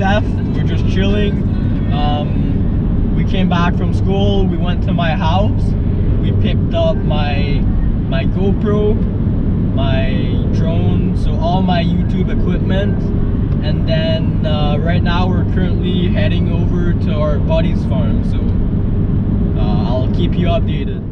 Zeph. We're just chilling. We came back from school. We went to my house. We picked up my GoPro, my drone, so all my YouTube equipment. And then right now we're currently heading over to our buddy's farm. So I'll keep you updated.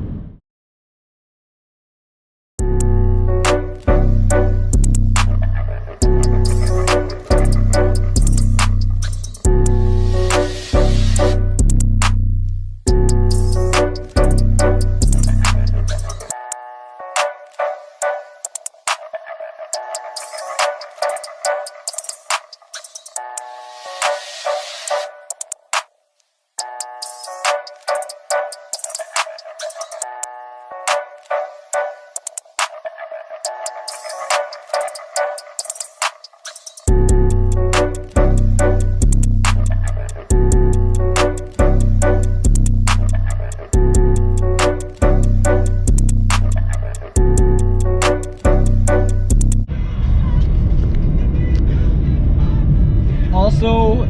Also,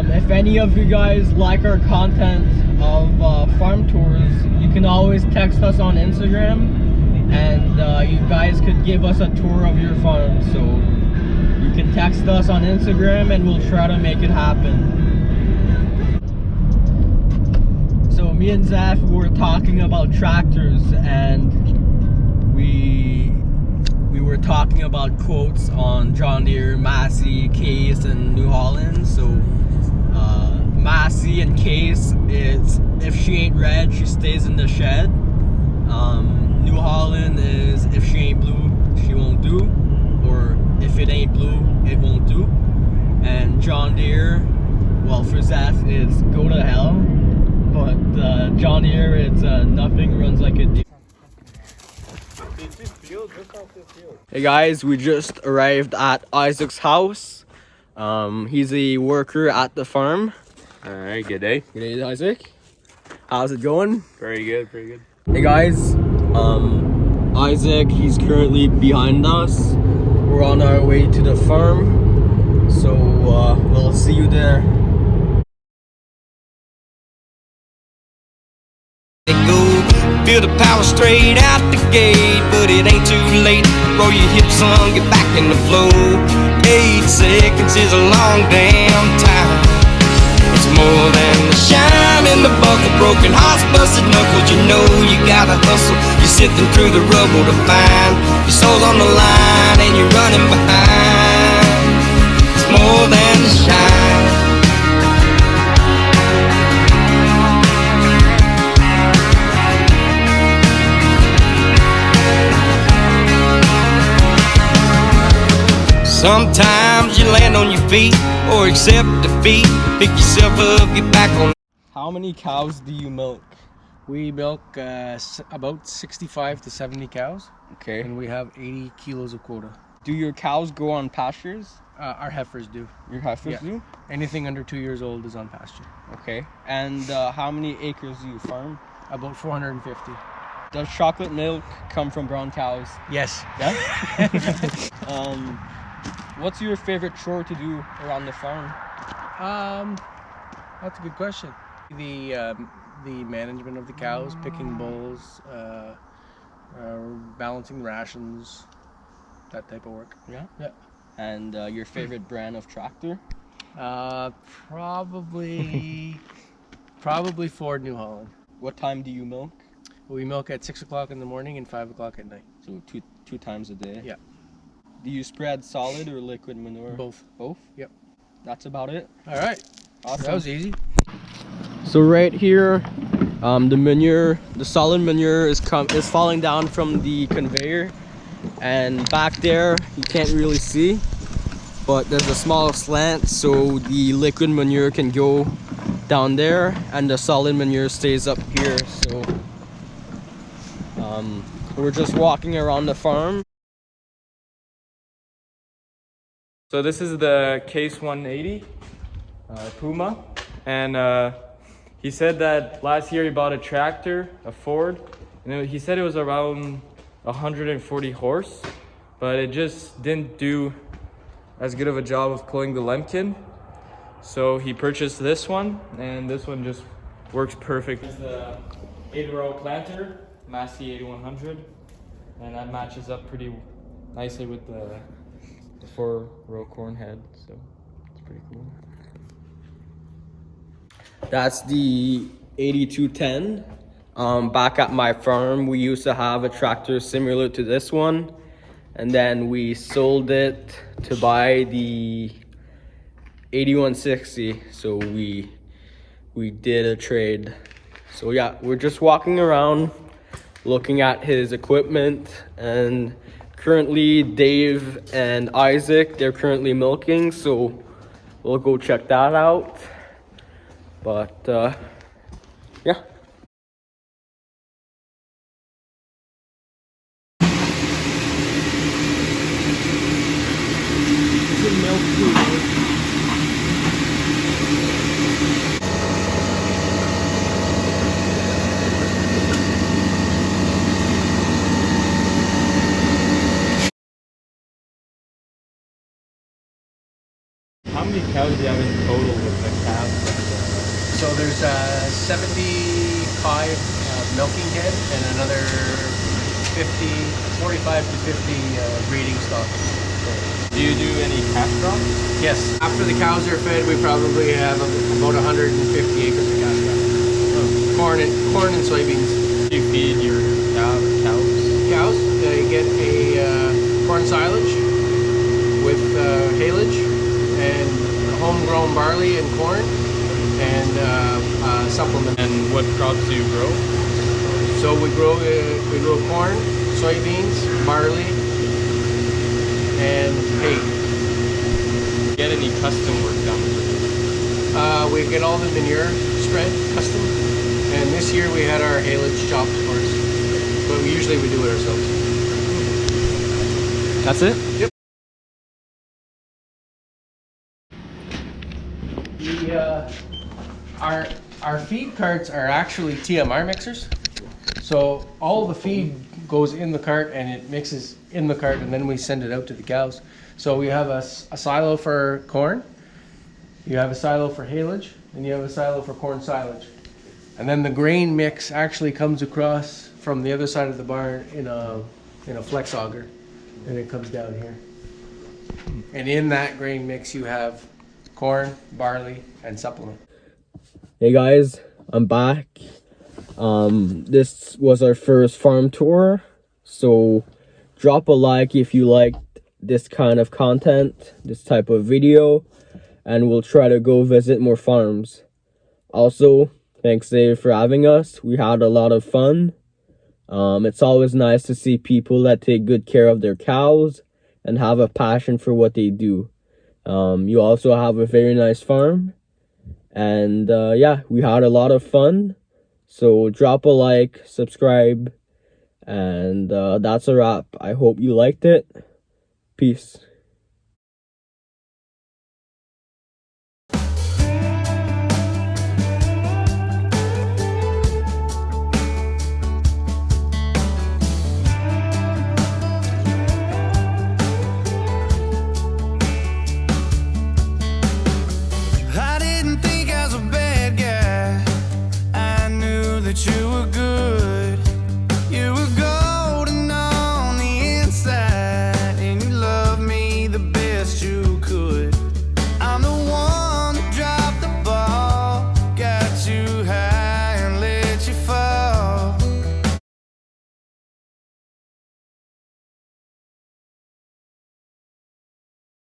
if any of you guys like our content of farm tours, you can always text us on Instagram, and you guys could give us a tour of your farm. So you can text us on Instagram and we'll try to make it happen. So me and Zeph were talking about tractors, and we were talking about quotes on John Deere, Massey, Case, and New Holland. So Massey and Case is, if she ain't red, she stays in the shed. New Holland is, if she ain't blue, she won't do, or if it ain't blue, it won't do. And John Deere, well, for Zeph, it's go to hell. But John Deere, it's nothing runs like a deer. Hey guys, we just arrived at Isaac's house. He's a worker at the farm. Alright, good day. Good day, Isaac. How's it going? Very good, pretty good. Hey guys, Isaac, he's currently behind us. We're on our way to the farm, so we'll see you there. Feel the power straight out the gate, but it ain't too late. Roll your hips on, get back in the flow. 8 seconds is a long damn time. It's more than the shine in the buckle, broken hearts, busted knuckles. You know you gotta hustle. You're sifting through the rubble to find your soul's on the line and you're running behind. It's more than the shine. Sometimes you land on your feet or accept defeat. Pick yourself up, get back on. How many cows do you milk? We milk about 65 to 70 cows. Okay. And we have 80 kilos of quota. Do your cows go on pastures? Our heifers do. Your heifers Yeah. do? Anything under 2 years old is on pasture. Okay. And how many acres do you farm? About 450. Does chocolate milk come from brown cows? Yes. Yeah? What's your favorite chore to do around the farm? That's a good question. The management of the cows, picking bulls, balancing rations, that type of work. Yeah? Yeah. And your favorite brand of tractor? Probably Ford New Holland. What time do you milk? We milk at 6 o'clock in the morning and 5 o'clock at night. So two times a day? Yeah. Do you spread solid or liquid manure? Both. Both? Yep. That's about it. All right. Awesome. That was easy. So right here, the solid manure is falling down from the conveyor, and back there you can't really see, but there's a small slant, so the liquid manure can go down there and the solid manure stays up here. So we're just walking around the farm. So this is the Case 180 Puma, and he said that last year he bought a tractor, a Ford, and he said it was around 140 horse, but it just didn't do as good of a job of pulling the Lemkin. So he purchased this one, and this one just works perfect. It's the 8-row planter, Massey 8100, and that matches up pretty nicely with the 4-row corn head, so it's pretty cool. That's the 8210. Back at my farm, we used to have a tractor similar to this one, and then we sold it to buy the 8160. So we did a trade. So yeah, we're just walking around looking at his equipment, and currently Dave and Isaac, they're currently milking, so we'll go check that out. But yeah. How many cows do you have in total with the calves? So there's 75 milking head and another 45 to 50 breeding stock. Do you do any calf crops? Yes. After the cows are fed, we probably have about 150 acres of calf crop. Corn and soybeans. Do you feed your cows? Cows, they get a corn silage with haylage and homegrown barley and corn and supplement. And what crops do you grow? So we grow corn, soybeans, barley, and hay. Get any custom work done? We get all the manure spread custom, and this year we had our haylage chopped for us, but usually we do it ourselves. That's it? Yep. Our feed carts are actually TMR mixers. So all the feed goes in the cart and it mixes in the cart, and then we send it out to the cows. So we have a silo for corn, you have a silo for haylage, and you have a silo for corn silage. And then the grain mix actually comes across from the other side of the barn in a flex auger, and it comes down here. And in that grain mix you have corn, barley, and supplement. Hey guys, I'm back. This was our first farm tour, so drop a like if you liked this kind of content, this type of video, and we'll try to go visit more farms. Also, thanks Dave for having us. We had a lot of fun. It's always nice to see people that take good care of their cows and have a passion for what they do. You also have a very nice farm. And yeah, we had a lot of fun. So drop a like, subscribe, and that's a wrap. I hope you liked it. Peace.